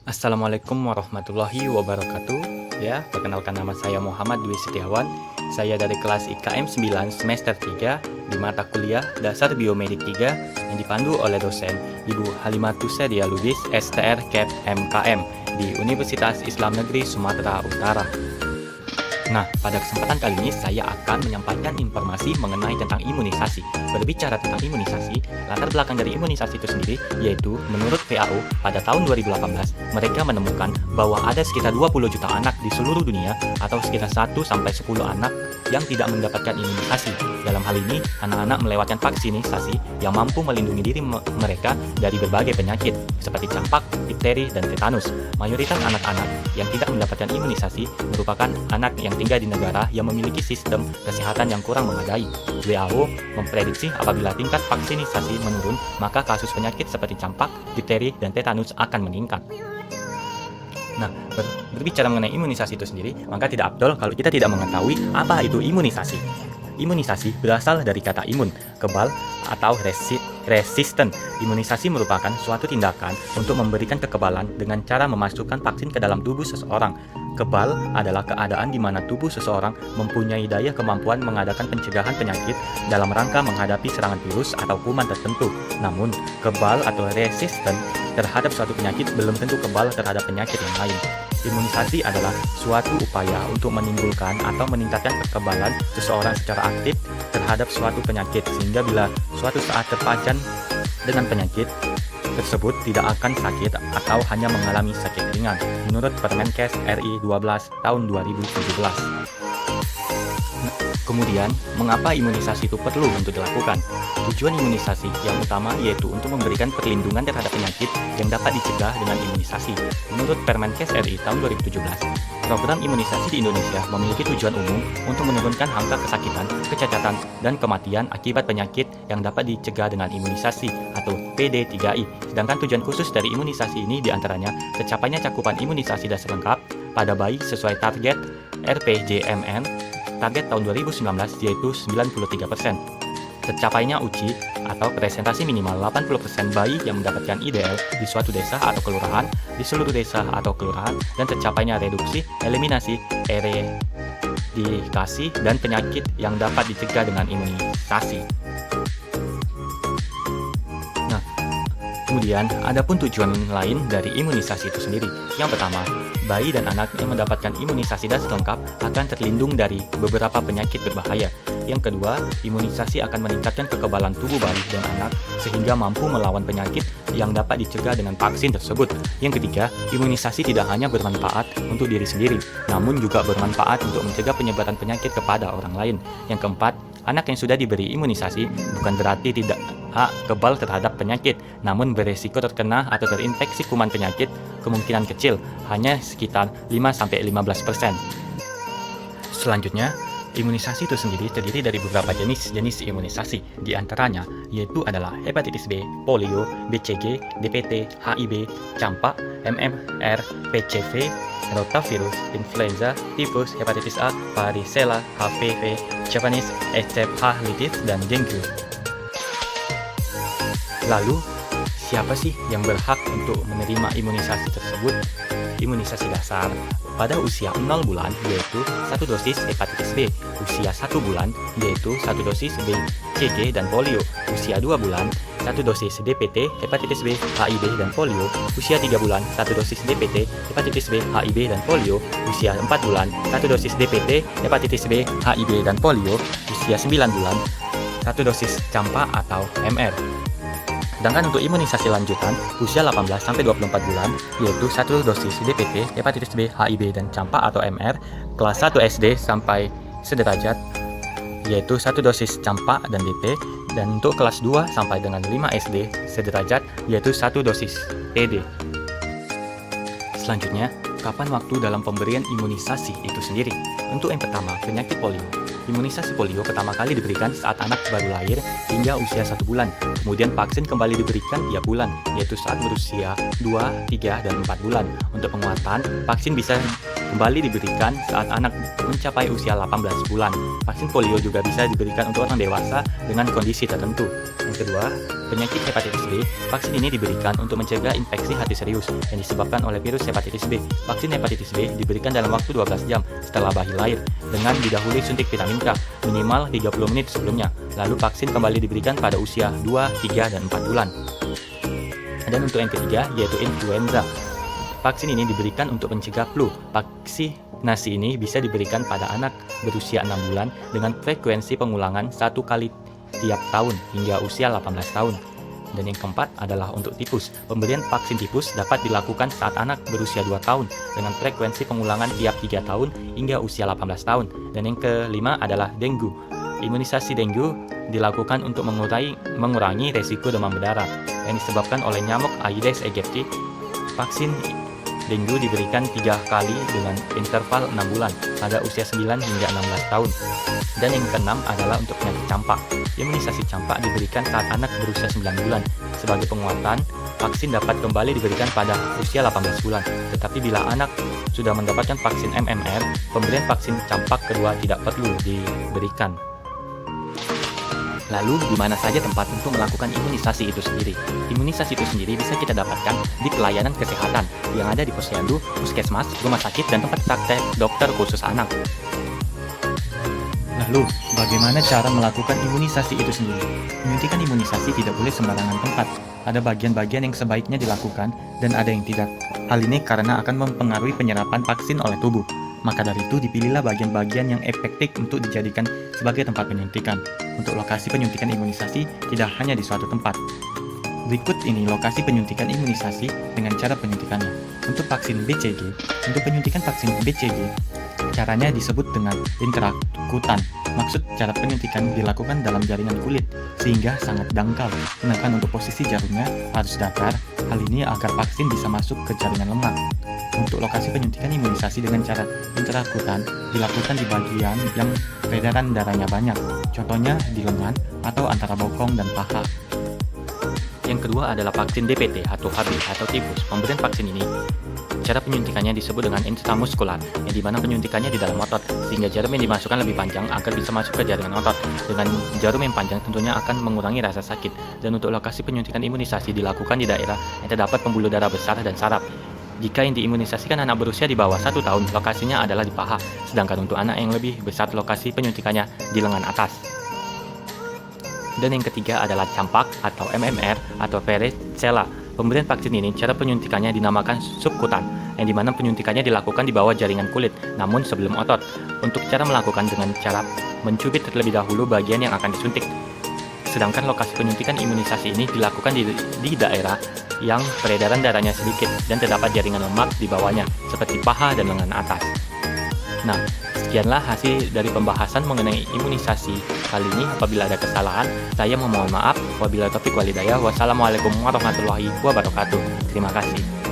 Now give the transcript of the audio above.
Assalamualaikum warahmatullahi wabarakatuh. Ya, perkenalkan nama saya Muhammad Dwi Setiawan. Saya dari kelas IKM 9 semester 3 di mata kuliah Dasar Biomedik 3 yang dipandu oleh dosen Ibu Halimatus Sadia Lubis, STR Kep MKM di Universitas Islam Negeri Sumatera Utara. Nah, pada kesempatan kali ini saya akan menyampaikan informasi mengenai tentang imunisasi. Berbicara tentang imunisasi, latar belakang dari imunisasi itu sendiri yaitu menurut WHO pada tahun 2018 mereka menemukan bahwa ada sekitar 20 juta anak di seluruh dunia atau sekitar 1-10 anak yang tidak mendapatkan imunisasi. Dalam hal ini, anak-anak melewatkan vaksinisasi yang mampu melindungi diri mereka dari berbagai penyakit seperti campak, difteri, dan tetanus. Mayoritas anak-anak yang tidak mendapatkan imunisasi merupakan anak yang tinggal di negara yang memiliki sistem kesehatan yang kurang memadai. WHO memprediksi apabila tingkat vaksinisasi menurun, maka kasus penyakit seperti campak, difteri, dan tetanus akan meningkat. Nah, berbicara mengenai imunisasi itu sendiri, maka tidak afdol kalau kita tidak mengetahui apa itu imunisasi. Imunisasi berasal dari kata imun, kebal, atau resisten. Imunisasi merupakan suatu tindakan untuk memberikan kekebalan dengan cara memasukkan vaksin ke dalam tubuh seseorang. Kebal adalah keadaan di mana tubuh seseorang mempunyai daya kemampuan mengadakan pencegahan penyakit dalam rangka menghadapi serangan virus atau kuman tertentu. Namun, kebal atau resisten terhadap suatu penyakit belum tentu kebal terhadap penyakit yang lain. Imunisasi adalah suatu upaya untuk menimbulkan atau meningkatkan kekebalan seseorang secara aktif terhadap suatu penyakit sehingga bila suatu saat terpajan dengan penyakit tersebut tidak akan sakit atau hanya mengalami sakit ringan menurut Permenkes RI 12 tahun 2017. Kemudian, mengapa imunisasi itu perlu untuk dilakukan? Tujuan imunisasi yang utama yaitu untuk memberikan perlindungan terhadap penyakit yang dapat dicegah dengan imunisasi. Menurut Permenkes RI tahun 2017, program imunisasi di Indonesia memiliki tujuan umum untuk menurunkan angka kesakitan, kecacatan, dan kematian akibat penyakit yang dapat dicegah dengan imunisasi atau PD3I. Sedangkan tujuan khusus dari imunisasi ini diantaranya tercapainya cakupan imunisasi dasar lengkap pada bayi sesuai target RPJMN target tahun 2019 yaitu 93%. Tercapainya UCI atau presentasi minimal 80% bayi yang mendapatkan IDL di suatu desa atau kelurahan, di seluruh desa atau kelurahan, dan tercapainya reduksi, eliminasi, eradikasi, dan penyakit yang dapat dicegah dengan imunisasi. Nah, kemudian adapun tujuan lain dari imunisasi itu sendiri. Yang pertama, bayi dan anak yang mendapatkan imunisasi dasar lengkap akan terlindung dari beberapa penyakit berbahaya. Yang kedua, imunisasi akan meningkatkan kekebalan tubuh bayi dan anak sehingga mampu melawan penyakit yang dapat dicegah dengan vaksin tersebut. Yang ketiga, imunisasi tidak hanya bermanfaat untuk diri sendiri, namun juga bermanfaat untuk mencegah penyebaran penyakit kepada orang lain. Yang keempat, anak yang sudah diberi imunisasi bukan berarti tidak kebal terhadap penyakit, namun beresiko terkena atau terinfeksi kuman penyakit kemungkinan kecil, hanya sekitar 5-15%. Selanjutnya, imunisasi itu sendiri terdiri dari beberapa jenis imunisasi, di antaranya yaitu adalah hepatitis B, polio, BCG, DPT, HIV, campak, MMR, PCV, rotavirus, influenza, tifus, hepatitis A, varicella, HPV, Japanese encephalitis, dan dengue. Lalu, siapa sih yang berhak untuk menerima imunisasi tersebut? Imunisasi dasar pada usia 0 bulan yaitu 1 dosis hepatitis B, usia 1 bulan yaitu 1 dosis BCG dan polio, usia 2 bulan 1 dosis DPT, hepatitis B, HIV, dan polio, usia 3 bulan 1 dosis DPT, hepatitis B, HIV, dan polio, usia 4 bulan 1 dosis DPT, hepatitis B, HIV, dan polio, usia 9 bulan 1 dosis campak atau MR. Sedangkan untuk imunisasi lanjutan, usia 18-24 bulan, yaitu 1 dosis DPT, hepatitis B, HIV, dan campak atau MR, kelas 1 SD sampai sederajat, yaitu 1 dosis campak dan DP, dan untuk kelas 2 sampai dengan 5 SD sederajat, yaitu 1 dosis PD. Selanjutnya, kapan waktu dalam pemberian imunisasi itu sendiri? Untuk yang pertama, penyakit polio. Imunisasi polio pertama kali diberikan saat anak baru lahir hingga usia 1 bulan. Kemudian vaksin kembali diberikan tiap bulan, yaitu saat berusia 2, 3, dan 4 bulan. Untuk penguatan, vaksin bisa kembali diberikan saat anak mencapai usia 18 bulan. Vaksin polio juga bisa diberikan untuk orang dewasa dengan kondisi tertentu. Yang kedua, penyakit hepatitis B. Vaksin ini diberikan untuk mencegah infeksi hati serius yang disebabkan oleh virus hepatitis B. Vaksin hepatitis B diberikan dalam waktu 12 jam setelah bayi lahir dengan didahului suntik vitamin K minimal 30 menit sebelumnya. Lalu vaksin kembali diberikan pada usia 2, 3, dan 4 bulan. Dan untuk yang ketiga, yaitu influenza. Vaksin ini diberikan untuk mencegah flu. Vaksinasi ini bisa diberikan pada anak berusia 6 bulan dengan frekuensi pengulangan 1 kali tiap tahun hingga usia 18 tahun. Dan yang keempat adalah untuk tifus. Pemberian vaksin tifus dapat dilakukan saat anak berusia 2 tahun dengan frekuensi pengulangan tiap 3 tahun hingga usia 18 tahun. Dan yang kelima adalah dengue. Imunisasi dengue dilakukan untuk mengurangi resiko demam berdarah yang disebabkan oleh nyamuk Aedes aegypti. Vaksin dengue diberikan 3 kali dengan interval 6 bulan pada usia 9 hingga 16 tahun. Dan yang keenam adalah untuk penyakit campak. Imunisasi campak diberikan saat anak berusia 9 bulan. Sebagai penguatan, vaksin dapat kembali diberikan pada usia 18 bulan. Tetapi bila anak sudah mendapatkan vaksin MMR, pemberian vaksin campak kedua tidak perlu diberikan. Lalu, di mana saja tempat untuk melakukan imunisasi itu sendiri? Imunisasi itu sendiri bisa kita dapatkan di pelayanan kesehatan yang ada di posyandu, puskesmas, rumah sakit, dan tempat praktek dokter khusus anak. Lalu, bagaimana cara melakukan imunisasi itu sendiri? Menyuntikkan imunisasi tidak boleh sembarangan tempat. Ada bagian-bagian yang sebaiknya dilakukan dan ada yang tidak. Hal ini karena akan mempengaruhi penyerapan vaksin oleh tubuh. Maka dari itu dipilihlah bagian-bagian yang efektif untuk dijadikan sebagai tempat penyuntikan. Untuk lokasi penyuntikan imunisasi tidak hanya di suatu tempat. Berikut ini lokasi penyuntikan imunisasi dengan cara penyuntikannya. Untuk vaksin BCG, untuk penyuntikan vaksin BCG, caranya disebut dengan intrakutan. Maksud cara penyuntikan dilakukan dalam jaringan kulit, sehingga sangat dangkal. Sedangkan untuk posisi jarumnya harus datar, hal ini agar vaksin bisa masuk ke jaringan lemak. Untuk lokasi penyuntikan imunisasi dengan cara intrakutan dilakukan di bagian yang peredaran darahnya banyak, contohnya di lengan atau antara bokong dan paha. Yang kedua adalah vaksin DPT atau HB atau tifus. Pemberian vaksin ini, cara penyuntikannya disebut dengan intramuskular, yang dimana penyuntikannya di dalam otot, sehingga jarum yang dimasukkan lebih panjang agar bisa masuk ke jaringan otot. Dengan jarum yang panjang tentunya akan mengurangi rasa sakit. Dan untuk lokasi penyuntikan imunisasi dilakukan di daerah yang terdapat pembuluh darah besar dan saraf. Jika yang diimunisasikan anak berusia di bawah 1 tahun, lokasinya adalah di paha, sedangkan untuk anak yang lebih besar lokasi penyuntikannya di lengan atas. Dan yang ketiga adalah campak atau MMR atau varicella. Pemberian vaksin ini cara penyuntikannya dinamakan subkutan, yang dimana penyuntikannya dilakukan di bawah jaringan kulit, namun sebelum otot. Untuk cara melakukan dengan cara mencubit terlebih dahulu bagian yang akan disuntik. Sedangkan lokasi penyuntikan imunisasi ini dilakukan di daerah yang peredaran darahnya sedikit dan terdapat jaringan lemak di bawahnya, seperti paha dan lengan atas. Nah, sekianlah hasil dari pembahasan mengenai imunisasi kali ini. Apabila ada kesalahan, saya memohon maaf. Wabillahi taufiq wal hidayah. Wassalamualaikum warahmatullahi wabarakatuh. Terima kasih.